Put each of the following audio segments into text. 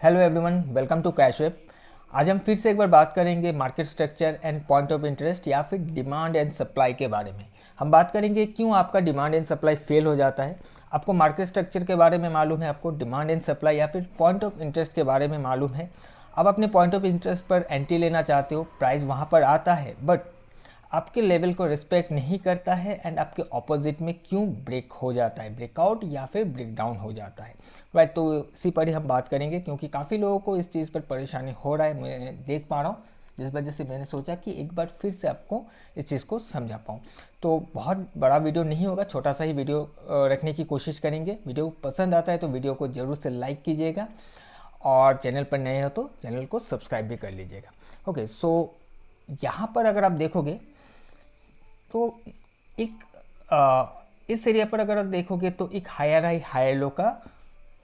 Hello everyone, welcome to Cashweb. आज हम फिर से एक बार बात करेंगे market structure and point of interest या फिर डिमांड एंड सप्लाई के बारे में। हम बात करेंगे क्यों आपका डिमांड एंड सप्लाई फेल हो जाता है। आपको मार्केट स्ट्रक्चर के बारे में मालूम है, आपको डिमांड एंड सप्लाई या फिर पॉइंट ऑफ इंटरेस्ट के बारे में मालूम है। आप अपने पॉइंट ऑफ इंटरेस्ट पर एंट्री लेना चाहते हो, प्राइस वहाँ पर आता है बट आपके लेवल को रिस्पेक्ट नहीं करता है एंड आपके ऑपोजिट में क्यों ब्रेक हो जाता है, ब्रेकआउट या फिर ब्रेक डाउन हो जाता है। राइट, तो इसी पर ही हम बात करेंगे क्योंकि काफ़ी लोगों को इस चीज़ पर परेशानी हो रहा है, मैं देख पा रहा हूँ, जिस वजह से मैंने सोचा कि एक बार फिर से आपको इस चीज़ को समझा पाऊँ। तो बहुत बड़ा वीडियो नहीं होगा, छोटा सा ही वीडियो रखने की कोशिश करेंगे। वीडियो पसंद आता है तो वीडियो को ज़रूर से लाइक कीजिएगा और चैनल पर नए हो तो चैनल को सब्सक्राइब भी कर लीजिएगा। ओके, सो यहाँ पर अगर आप देखोगे तो एक इस एरिया पर अगर आप देखोगे तो एक हायर हाई हायर लो का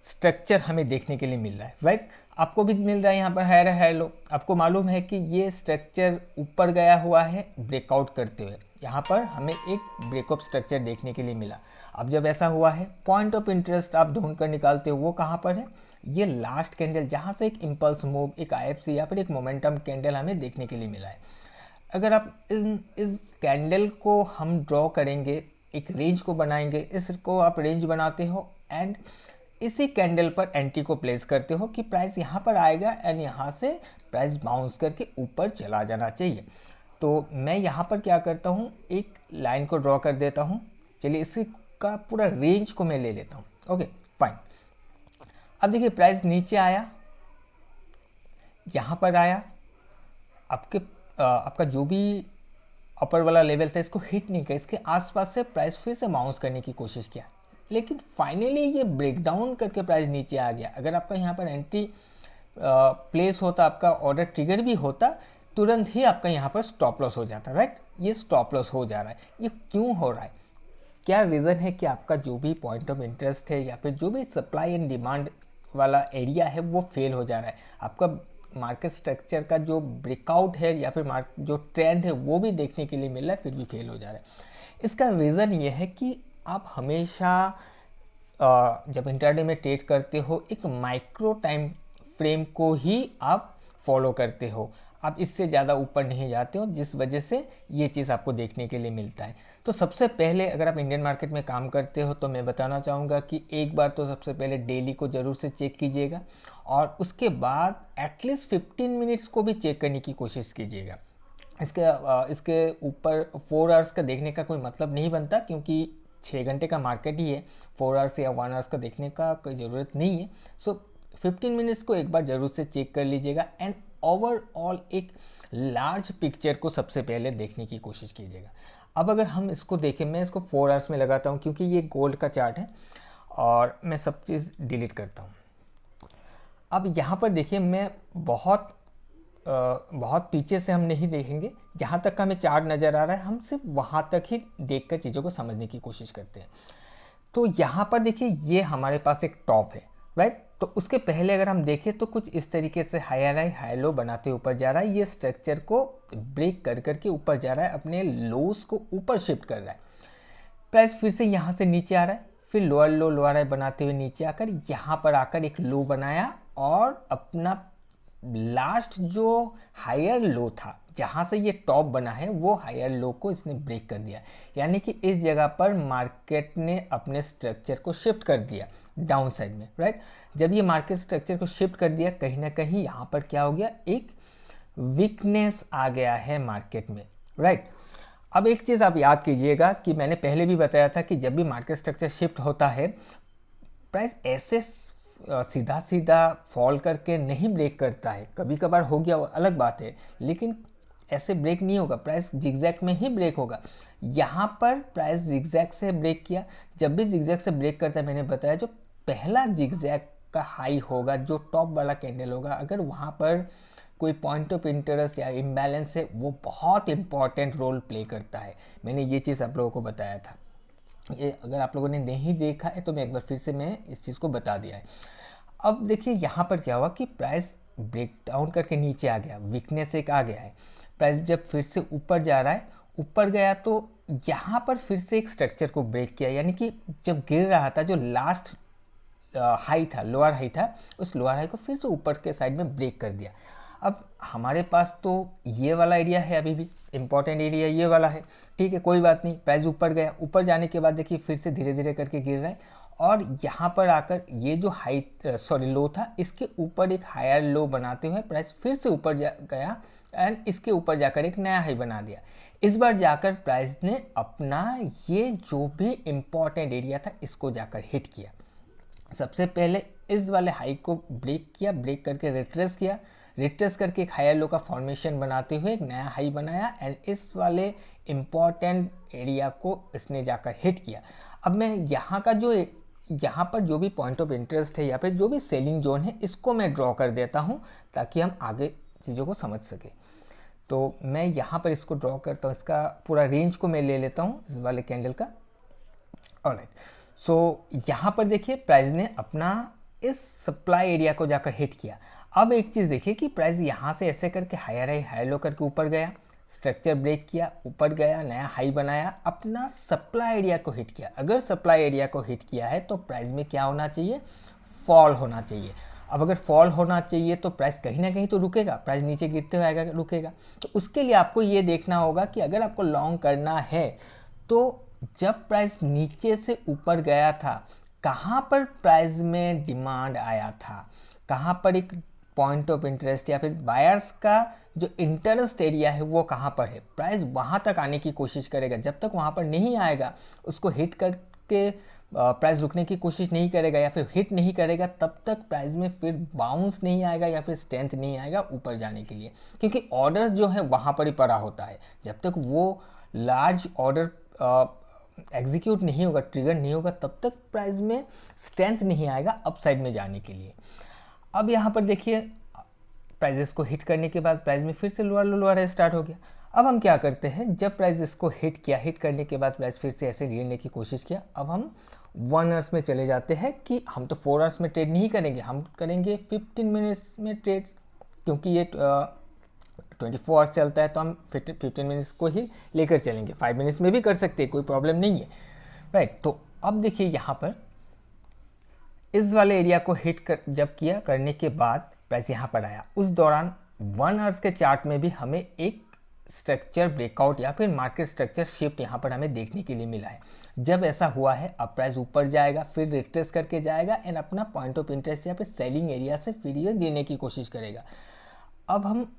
स्ट्रक्चर हमें देखने के लिए मिल रहा है। राइट, आपको भी मिल रहा है यहाँ पर हायर हाई लो। आपको मालूम है कि ये स्ट्रक्चर ऊपर गया हुआ है ब्रेकआउट करते हुए। यहाँ पर हमें एक ब्रेकअप स्ट्रक्चर देखने के लिए मिला। अब जब ऐसा हुआ है, पॉइंट ऑफ इंटरेस्ट आप ढूंढ कर निकालते हो वो कहाँ पर है? ये लास्ट कैंडल जहाँ से एक इम्पल्स मूव, एक आईएफसी या फिर एक मोमेंटम कैंडल हमें देखने के लिए मिला है। अगर आप इस कैंडल को हम ड्रॉ करेंगे, एक रेंज को बनाएंगे, इसको आप रेंज बनाते हो एंड इसी कैंडल पर एंट्री को प्लेस करते हो कि प्राइस यहाँ पर आएगा एंड यहाँ से प्राइस बाउंस करके ऊपर चला जाना चाहिए। तो मैं यहाँ पर क्या करता हूँ, एक लाइन को ड्रॉ कर देता हूँ। चलिए इसी का पूरा रेंज को मैं ले लेता हूँ। Okay fine. अब देखिए प्राइस नीचे आया, यहाँ पर आया, आपका जो भी अपर वाला लेवल था इसको हिट नहीं किया, इसके आसपास से प्राइस फिर से बाउंस करने की कोशिश किया, लेकिन फाइनली ये ब्रेक डाउन करके प्राइस नीचे आ गया। अगर आपका यहाँ पर एंट्री प्लेस होता, आपका ऑर्डर ट्रिगर भी होता, तुरंत ही आपका यहाँ पर स्टॉप लॉस हो जाता। राइट, ये स्टॉप लॉस हो जा रहा है। ये क्यों हो रहा है? क्या रीज़न है कि आपका जो भी पॉइंट ऑफ इंटरेस्ट है या फिर जो भी सप्लाई एंड डिमांड वाला एरिया है वो फेल हो जा रहा है। आपका मार्केट स्ट्रक्चर का जो ब्रेकआउट है या फिर जो ट्रेंड है वो भी देखने के लिए मिल रहा है, फिर भी फेल हो जा रहा है। इसका रीज़न ये है कि आप हमेशा जब इंट्राडे में ट्रेड करते हो एक माइक्रो टाइम फ्रेम को ही आप फॉलो करते हो, आप इससे ज़्यादा ऊपर नहीं जाते हो, जिस वजह से ये चीज़ आपको देखने के लिए मिलता है। तो सबसे पहले अगर आप इंडियन मार्केट में काम करते हो तो मैं बताना चाहूँगा कि एक बार तो सबसे पहले डेली को ज़रूर से चेक कीजिएगा और उसके बाद एटलीस्ट 15 मिनट्स को भी चेक करने की कोशिश कीजिएगा। इसके ऊपर 4 आवर्स का देखने का कोई मतलब नहीं बनता, क्योंकि 6 घंटे का मार्केट ही है, 4 आवर्स या 1 आवर्स का देखने का कोई ज़रूरत नहीं है। सो 15 मिनट्स को एक बार ज़रूर से चेक कर लीजिएगा एंड ओवरऑल एक लार्ज पिक्चर को सबसे पहले देखने की कोशिश कीजिएगा। अब अगर हम इसको देखें, मैं इसको 4 आवर्स में लगाता हूँ क्योंकि ये गोल्ड का चार्ट है और मैं सब चीज़ डिलीट करता हूँ। अब यहाँ पर देखिए, मैं बहुत पीछे से हम नहीं देखेंगे, जहाँ तक हमें चार्ट नज़र आ रहा है हम सिर्फ वहाँ तक ही देखकर चीज़ों को समझने की कोशिश करते हैं। तो यहाँ पर देखिए ये हमारे पास एक टॉप है। राइट, तो उसके पहले अगर हम देखें तो कुछ इस तरीके से हायर हाई हाई लो बनाते ऊपर जा रहा है। ये स्ट्रक्चर को ब्रेक कर करके ऊपर जा रहा है, अपने लोस को ऊपर शिफ्ट कर रहा है। प्राइस फिर से यहाँ से नीचे आ रहा है, फिर लोअर हाई बनाते हुए नीचे आकर यहाँ पर आकर एक लो बनाया और अपना लास्ट जो हायर लो था, जहाँ से ये टॉप बना है, वो हायर लो को इसने ब्रेक कर दिया। यानी कि इस जगह पर मार्केट ने अपने स्ट्रक्चर को शिफ्ट कर दिया डाउन साइड में। राइट, जब ये मार्केट स्ट्रक्चर को शिफ्ट कर दिया, कहीं ना कहीं यहाँ पर क्या हो गया, एक वीकनेस आ गया है मार्केट में। राइट, अब एक चीज़ आप याद कीजिएगा कि मैंने पहले भी बताया था कि जब भी मार्केट स्ट्रक्चर शिफ्ट होता है, प्राइस ऐसे सीधा सीधा फॉल करके नहीं ब्रेक करता है। कभी कभार हो गया वो अलग बात है, लेकिन ऐसे ब्रेक नहीं होगा, प्राइस जिगजैग में ही ब्रेक होगा। यहाँ पर प्राइस जिगजैग से ब्रेक किया। जब भी जिगजैग से ब्रेक करता है, मैंने बताया जो पहला जिगजैग का हाई होगा, जो टॉप वाला कैंडल होगा, अगर वहाँ पर कोई पॉइंट ऑफ इंटरेस्ट या इम्बैलेंस है, वो बहुत इंपॉर्टेंट रोल प्ले करता है। मैंने ये चीज़ आप लोगों को बताया था। ये अगर आप लोगों ने नहीं देखा है तो मैं एक बार फिर से मैं इस चीज़ को बता दिया है। अब देखिए यहाँ पर क्या हुआ कि प्राइस ब्रेक डाउन करके नीचे आ गया, वीकनेस एक आ गया है। प्राइस जब फिर से ऊपर जा रहा है, ऊपर गया तो यहाँ पर फिर से एक स्ट्रक्चर को ब्रेक किया, यानी कि जब गिर रहा था, जो हाई था, लोअर हाई था, उस लोअर हाई को फिर से ऊपर के साइड में ब्रेक कर दिया। अब हमारे पास तो ये वाला एरिया है, अभी भी इम्पॉर्टेंट एरिया ये वाला है, ठीक है, कोई बात नहीं। प्राइस ऊपर गया, ऊपर जाने के बाद देखिए फिर से धीरे धीरे करके गिर रहा है, और यहाँ पर आकर ये जो लो था, इसके ऊपर एक हायर लो बनाते हुए प्राइस फिर से ऊपर गया एंड इसके ऊपर जाकर एक नया हाई बना दिया। इस बार जाकर प्राइस ने अपना ये जो भी इम्पॉर्टेंट एरिया था इसको जाकर हिट किया। सबसे पहले इस वाले हाई को ब्रेक किया, ब्रेक करके रिट्रेस किया, रिट्रेस करके एक हायर लो का फॉर्मेशन बनाते हुए एक नया हाई बनाया एंड इस वाले इम्पॉर्टेंट एरिया को इसने जाकर हिट किया। अब मैं यहाँ पर जो भी पॉइंट ऑफ इंटरेस्ट है या फिर जो भी सेलिंग जोन है इसको मैं ड्रॉ कर देता हूँ ताकि हम आगे चीज़ों को समझ सकें। तो मैं यहाँ पर इसको ड्रॉ करता हूँ, इसका पूरा रेंज को मैं ले लेता हूँ इस वाले कैंडल का। ऑलराइट, सो यहाँ पर देखिए प्राइस ने अपना इस सप्लाई एरिया को जाकर हिट किया। अब एक चीज़ देखिए कि प्राइस यहाँ से ऐसे करके हाई लो करके ऊपर गया, स्ट्रक्चर ब्रेक किया, ऊपर गया, नया हाई बनाया, अपना सप्लाई एरिया को हिट किया। अगर सप्लाई एरिया को हिट किया है तो प्राइस में क्या होना चाहिए, फॉल होना चाहिए। अब अगर फॉल होना चाहिए तो प्राइस कहीं ना कहीं तो रुकेगा, प्राइस नीचे गिरते हुए आएगा, रुकेगा। तो उसके लिए आपको ये देखना होगा कि अगर आपको लॉन्ग करना है तो जब प्राइस नीचे से ऊपर गया था कहाँ पर प्राइस में डिमांड आया था, कहाँ पर एक पॉइंट ऑफ इंटरेस्ट या फिर बायर्स का जो इंटरेस्ट एरिया है वो कहाँ पर है, प्राइस वहाँ तक आने की कोशिश करेगा। जब तक वहाँ पर नहीं आएगा, उसको हिट करके प्राइस रुकने की कोशिश नहीं करेगा या फिर हिट नहीं करेगा, तब तक प्राइस में फिर बाउंस नहीं आएगा या फिर स्ट्रेंथ नहीं आएगा ऊपर जाने के लिए, क्योंकि ऑर्डर जो है वहाँ पर ही पड़ा होता है। जब तक वो लार्ज ऑर्डर एग्जीक्यूट नहीं होगा, ट्रिगर नहीं होगा, तब तक प्राइस में स्ट्रेंथ नहीं आएगा अपसाइड में जाने के लिए। अब यहाँ पर देखिए प्राइजेस को हिट करने के बाद प्राइस में फिर से लोअर स्टार्ट हो गया। अब हम क्या करते हैं, जब प्राइस इसको हिट किया, हिट करने के बाद प्राइस फिर से ऐसे गिरने की कोशिश किया, अब हम 1 आवर्स में चले जाते हैं कि हम तो 4 आवर्स में ट्रेड नहीं करेंगे, हम करेंगे 15 मिनट्स में ट्रेड, क्योंकि ये 24 आवर्स चलता है तो हम 15 मिनट्स को ही लेकर चलेंगे। 5 मिनट्स में भी कर सकते हैं, कोई प्रॉब्लम नहीं है, राइट। तो अब देखिए यहाँ पर इस वाले एरिया को हिट करने के बाद प्राइस यहाँ पर आया, उस दौरान 1 आवर्स के चार्ट में भी हमें एक स्ट्रक्चर ब्रेकआउट या फिर मार्केट स्ट्रक्चर शिफ्ट यहाँ पर हमें देखने के लिए मिला है। जब ऐसा हुआ है, अब प्राइस ऊपर जाएगा, फिर रिट्रेस करके जाएगा एंड अपना पॉइंट ऑफ इंटरेस्ट या फिर सेलिंग एरिया से फिर ये गिरने की कोशिश करेगा। अब हम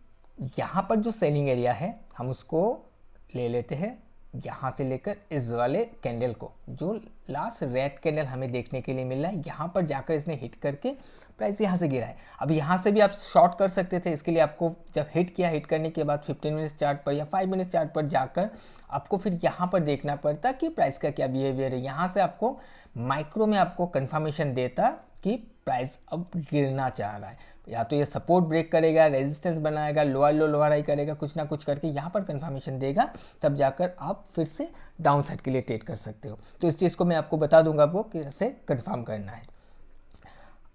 यहाँ पर जो सेलिंग एरिया है हम उसको ले लेते हैं, यहाँ से लेकर इस वाले कैंडल को, जो लास्ट रेड कैंडल हमें देखने के लिए मिल रहा है, यहाँ पर जाकर इसने हिट करके प्राइस यहाँ से गिरा है। अब यहाँ से भी आप शॉर्ट कर सकते थे, इसके लिए आपको जब हिट किया, हिट करने के बाद 15 मिनट चार्ट पर या 5 मिनट चार्ट पर जाकर आपको फिर यहाँ पर देखना पड़ता कि प्राइस का क्या बिहेवियर है। यहाँ से आपको माइक्रो में आपको कंफर्मेशन देता कि प्राइस अब गिरना चाह रहा है, या तो ये सपोर्ट ब्रेक करेगा, रेजिस्टेंस बनाएगा, लोअर हाई करेगा, कुछ ना कुछ करके यहाँ पर कंफर्मेशन देगा, तब जाकर आप फिर से डाउन साइड के लिए ट्रेड कर सकते हो। तो इस चीज़ को मैं आपको बता दूंगा आपको कैसे कंफर्म करना है।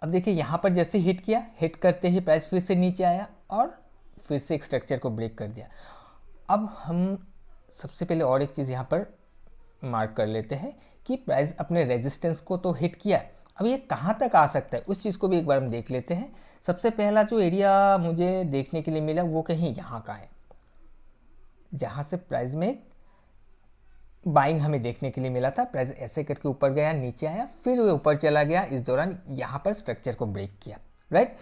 अब देखिए यहाँ पर जैसे हिट किया, हिट करते ही प्राइस फिर से नीचे आया और फिर से एक स्ट्रक्चर को ब्रेक कर दिया। अब हम सबसे पहले और एक चीज़ यहाँ पर मार्क कर लेते हैं कि प्राइस अपने रेजिस्टेंस को तो हिट किया, अब ये कहाँ तक आ सकता है उस चीज़ को भी एक बार हम देख लेते हैं। सबसे पहला जो एरिया मुझे देखने के लिए मिला वो कहीं यहाँ का है, जहाँ से प्राइस में बाइंग हमें देखने के लिए मिला था। प्राइस ऐसे करके ऊपर गया, नीचे आया, फिर वो ऊपर चला गया, इस दौरान यहाँ पर स्ट्रक्चर को ब्रेक किया, राइट।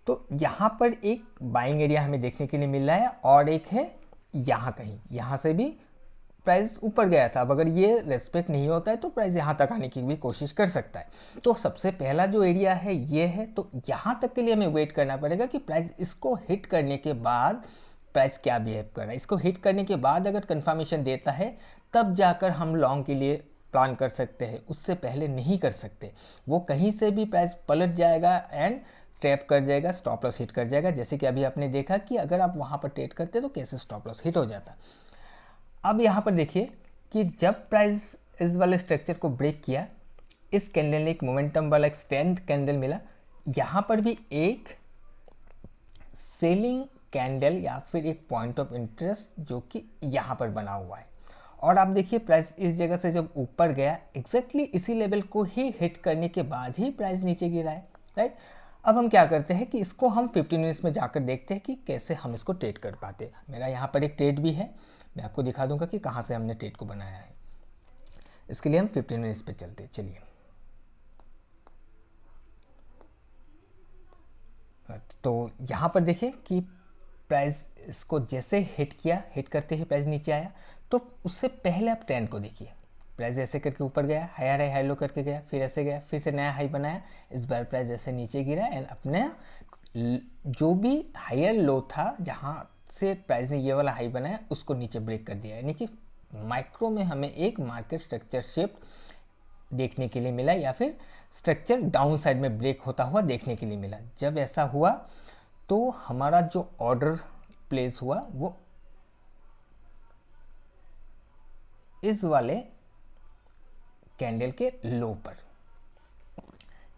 तो यहाँ पर एक बाइंग एरिया हमें देखने के लिए मिल रहा है और एक है यहाँ कहीं, यहाँ से भी प्राइस ऊपर गया था। अब अगर ये रेस्पेक्ट नहीं होता है तो प्राइस यहाँ तक आने की भी कोशिश कर सकता है। तो सबसे पहला जो एरिया है ये है, तो यहाँ तक के लिए हमें वेट करना पड़ेगा कि प्राइस इसको हिट करने के बाद प्राइस क्या बिहेव कर रहा है। इसको हिट करने के बाद अगर कंफर्मेशन देता है तब जाकर हम लॉन्ग के लिए प्लान कर सकते हैं, उससे पहले नहीं कर सकते। वो कहीं से भी प्राइस पलट जाएगा एंड ट्रैप कर जाएगा, स्टॉप लॉस हिट कर जाएगा, जैसे कि अभी आपने देखा कि अगर आप वहाँ पर ट्रेड करते तो कैसे स्टॉप लॉस हिट हो जाता। अब यहाँ पर देखिए कि जब प्राइस इस वाले स्ट्रक्चर को ब्रेक किया, इस कैंडल ने एक मोमेंटम वाला एक स्टैंड कैंडल मिला, यहाँ पर भी एक सेलिंग कैंडल या फिर एक पॉइंट ऑफ इंटरेस्ट जो कि यहाँ पर बना हुआ है। और आप देखिए प्राइस इस जगह से जब ऊपर गया एग्जैक्टली इसी लेवल को ही हिट करने के बाद ही प्राइस नीचे गिरा है, राइट। अब हम क्या करते हैं कि इसको हम 15 मिनट्स में जाकर देखते हैं कि कैसे हम इसको ट्रेड कर पाते हैं। मेरा यहाँ पर एक ट्रेड भी है, मैं आपको दिखा दूंगा कि कहाँ से हमने ट्रेड को बनाया है। इसके लिए हम 15 मिनट्स पे चलते हैं, चलिए। तो यहाँ पर देखिए कि प्राइस इसको जैसे हिट किया, हिट करते ही प्राइस नीचे आया। तो उससे पहले आप ट्रेंड को देखिए, प्राइस ऐसे करके ऊपर गया, हायर हाई हाई लो करके गया, फिर ऐसे गया, फिर से नया हाई बनाया। इस बार प्राइस ऐसे नीचे गिरा एंड अपने जो भी हायर लो था जहाँ से प्राइस ने ये वाला हाई बनाया उसको नीचे ब्रेक कर दिया। यानी कि माइक्रो में हमें एक मार्केट स्ट्रक्चर शिफ्ट देखने के लिए मिला, या फिर स्ट्रक्चर डाउन साइड में ब्रेक होता हुआ देखने के लिए मिला। जब ऐसा हुआ तो हमारा जो ऑर्डर प्लेस हुआ वो इस वाले कैंडल के लो पर,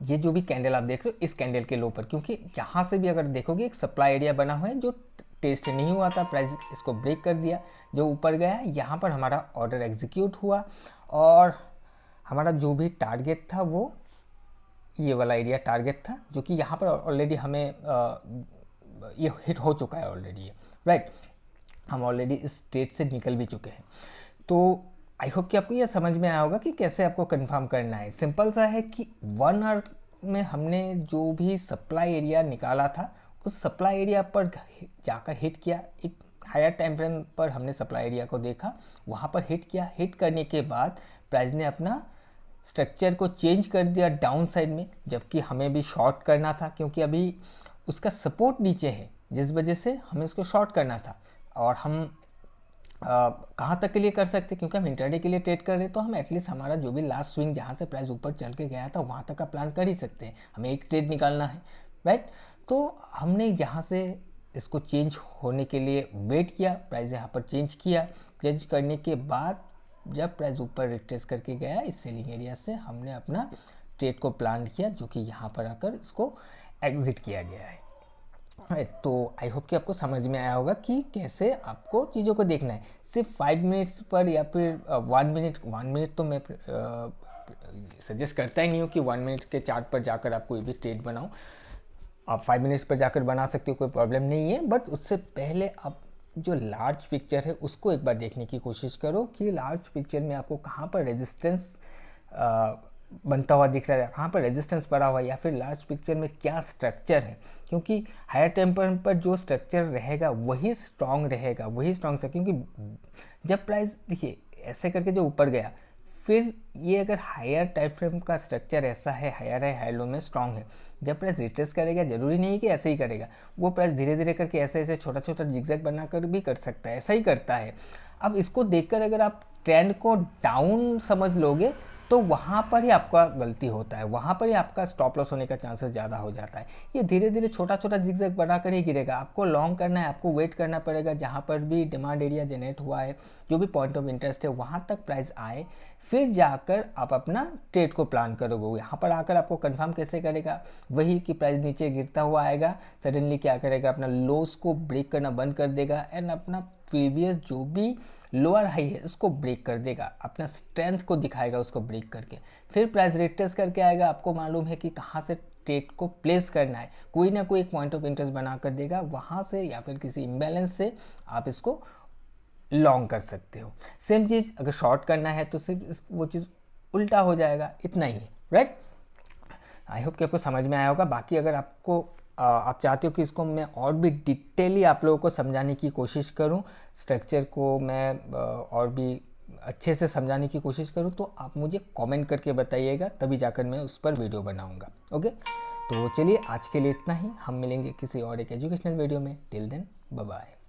ये जो भी कैंडल आप देख रहे हो इस कैंडल के लो पर, क्योंकि यहाँ से भी अगर देखोगे एक सप्लाई एरिया बना हुआ है जो टेस्ट नहीं हुआ था, प्राइस इसको ब्रेक कर दिया, जो ऊपर गया यहाँ पर हमारा ऑर्डर एग्जीक्यूट हुआ और हमारा जो भी टारगेट था वो ये वाला एरिया टारगेट था, जो कि यहाँ पर ऑलरेडी हमें ये हिट हो चुका है ऑलरेडी, राइट। हम ऑलरेडी इस स्टेट से निकल भी चुके हैं। तो आई होप कि आपको ये समझ में आया होगा कि कैसे आपको कंफर्म करना है। सिंपल सा है कि 1 आवर में हमने जो भी सप्लाई एरिया निकाला था उस सप्लाई एरिया पर जाकर हिट किया। एक हायर टाइम फ्रेम पर हमने सप्लाई एरिया को देखा, वहाँ पर हिट किया। हिट करने के बाद प्राइस ने अपना स्ट्रक्चर को चेंज कर दिया डाउन साइड में, जबकि हमें भी शॉर्ट करना था क्योंकि अभी उसका सपोर्ट नीचे है, जिस वजह से हमें इसको शॉर्ट करना था। और हम कहाँ तक के लिए कर सकते, क्योंकि हम इंटरडे के लिए ट्रेड कर रहे हैं, तो हम एटलीस्ट हमारा जो भी लास्ट स्विंग जहाँ से प्राइस ऊपर चल के गया था वहाँ तक का प्लान कर ही सकते हैं। हमें एक ट्रेड निकालना है, राइट। तो हमने यहाँ से इसको चेंज होने के लिए वेट किया, प्राइस यहाँ पर चेंज किया। चेंज करने के बाद जब प्राइस ऊपर रिट्रेस करके गया इस सेलिंग एरिया से, हमने अपना ट्रेड को प्लान किया, जो कि यहाँ पर आकर इसको एग्जिट किया गया है। तो आई होप कि आपको समझ में आया होगा कि कैसे आपको चीज़ों को देखना है। सिर्फ 5 मिनट्स पर या फिर 1 मिनट तो मैं सजेस्ट करता ही नहीं हूँ कि 1 मिनट के चार्ट पर जाकर आप कोई भी ट्रेड बनाओ। आप 5 मिनट्स पर जाकर बना सकते हो, कोई प्रॉब्लम नहीं है। बट उससे पहले आप जो लार्ज पिक्चर है उसको एक बार देखने की कोशिश करो कि लार्ज पिक्चर में आपको कहाँ पर रेजिस्टेंस बनता हुआ दिख रहा है, कहाँ पर रेजिस्टेंस पड़ा हुआ है, या फिर लार्ज पिक्चर में क्या स्ट्रक्चर है। क्योंकि हायर टेम्पर पर जो स्ट्रक्चर रहेगा वही स्ट्रांग रहेगा, वही स्ट्रांग से। क्योंकि जब प्राइस देखिए ऐसे करके जो ऊपर गया, फिर ये अगर हायर टाइम फ्रेम का स्ट्रक्चर ऐसा है, हायर है हाई लो में स्ट्रांग है, जब प्राइस रिट्रेस करेगा जरूरी नहीं है कि ऐसे ही करेगा, वो प्राइस धीरे धीरे करके ऐसे ऐसे छोटा छोटा जिगजैग बनाकर भी कर सकता है, ऐसा ही करता है। अब इसको देखकर अगर आप ट्रेंड को डाउन समझ लोगे तो वहाँ पर ही आपका गलती होता है, वहाँ पर ही आपका स्टॉप लॉस होने का चांसेस ज़्यादा हो जाता है। ये धीरे धीरे छोटा छोटा जिगजैग बनाकर ही गिरेगा। आपको लॉन्ग करना है, आपको वेट करना पड़ेगा जहाँ पर भी डिमांड एरिया जनरेट हुआ है, जो भी पॉइंट ऑफ इंटरेस्ट है वहाँ तक प्राइस आए, फिर जाकर आप अपना ट्रेड को प्लान करोगे। यहाँ पर आकर आपको कंफर्म कैसे करेगा, वही कि प्राइस नीचे गिरता हुआ आएगा, सडनली क्या करेगा, अपना लोस को ब्रेक करना बंद कर देगा एंड अपना प्रीवियस जो भी लोअर हाई है उसको ब्रेक कर देगा, अपना स्ट्रेंथ को दिखाएगा उसको ब्रेक करके। फिर प्राइस रिट्रेस करके आएगा, आपको मालूम है कि कहाँ से ट्रेड को प्लेस करना है, कोई ना कोई एक पॉइंट ऑफ इंटरेस्ट बना कर देगा, वहाँ से या फिर किसी इम्बैलेंस से आप इसको लॉन्ग कर सकते हो। सेम चीज़ अगर शॉर्ट करना है तो सिर्फ वो चीज़ उल्टा हो जाएगा, इतना ही है, राइट। आई होप कि आपको समझ में आया होगा। बाकी अगर आपको आप चाहते हो कि इसको मैं और भी डिटेली आप लोगों को समझाने की कोशिश करूं, स्ट्रक्चर को मैं और भी अच्छे से समझाने की कोशिश करूं, तो आप मुझे कमेंट करके बताइएगा, तभी जाकर मैं उस पर वीडियो बनाऊंगा। ओके, तो चलिए आज के लिए इतना ही। हम मिलेंगे किसी और एक एजुकेशनल वीडियो में। Till then bye bye.